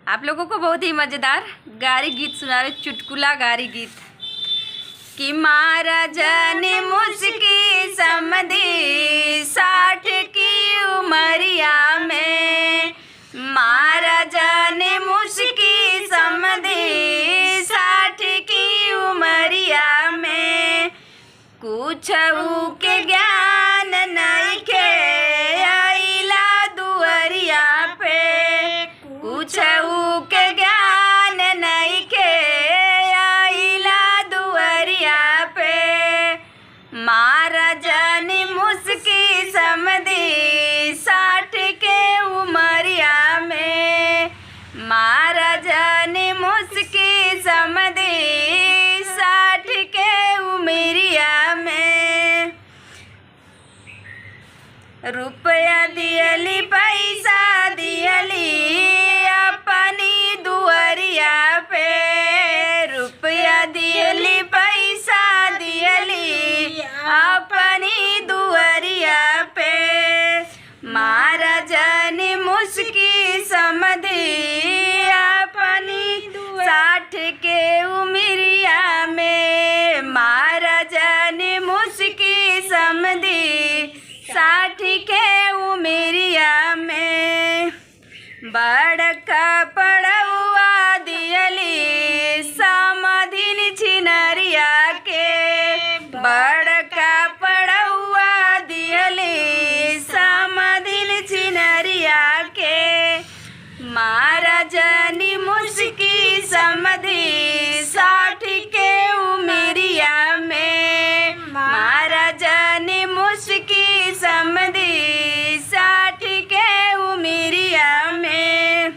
आप लोगों को बहुत ही मज़ेदार गारी गीत सुना रहे, चुटकुला गारी गीत। कि महाराजा ने मुझकी समधी 60 की उमरिया में, महाराजा ने मुझकी समधी 60 की उमरिया में, कुछ के ज्ञान नहीं के आइला दुअरिया पे, कुछ के ज्ञान नहीं के आइला दुअरिया पे, महाराजा ने मुझकी समधी 60 के उमरिया में, महाराजा ने मुझकी समधी 60 के उमरिया में, रुपया दियली पैसा दियली अपनी दुअरिया पे, रुपया दियली पैसा दियली अपनी दुअरिया पे, महाराजा ने मुझकी समधी अपनी 60 के उमरिया में, महाराजा ने मुझकी समधी 60 के उमरिया में, बड़का पड़ुआ दियली समाधिन छिनरिया के, बड़का पड़ुआ दियली समाधिन छिनरिया के, महाराजा ने मुझकी समधी 60 के उमरिया में, महाराजा ने मुझकी समधी 60 के उमरिया में,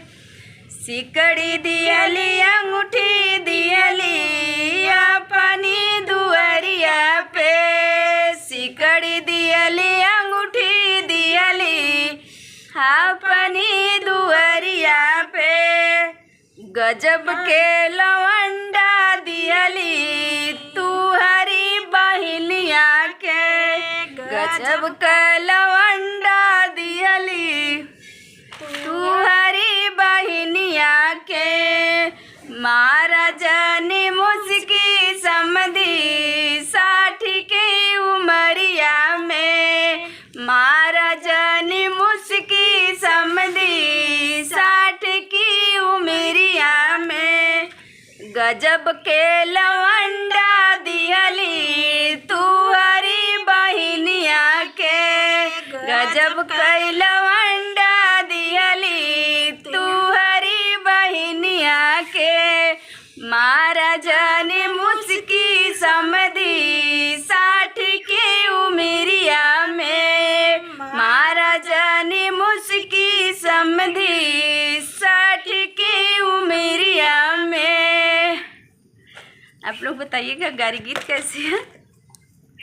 सिकड़ी दियली अंगूठी दियली अपनी दुअरिया पे, सिकड़ी दियली अंगूठी दियली अपनी दुअरिया पे, गजब के लवंडा दियली तू हरी बहिनिया के, गजब के लवंडा दियली तू हरी बहिनिया के, महाराजा ने मुझकी समधी 60 की उमरिया में, महाराजा ने मुझकी समधी 60 की उमरिया में, गजब के लवंडा दियली तू हरी बहिनिया के, गजब के लवंडा दियली तू हरी बहिनिया के, महाराजा ने मुझकी समधी 60 की उमरिया में, महाराजा ने मुझकी समधी 60 की उमरिया में। आप लोग बताइएगा गारी गीत कैसे है।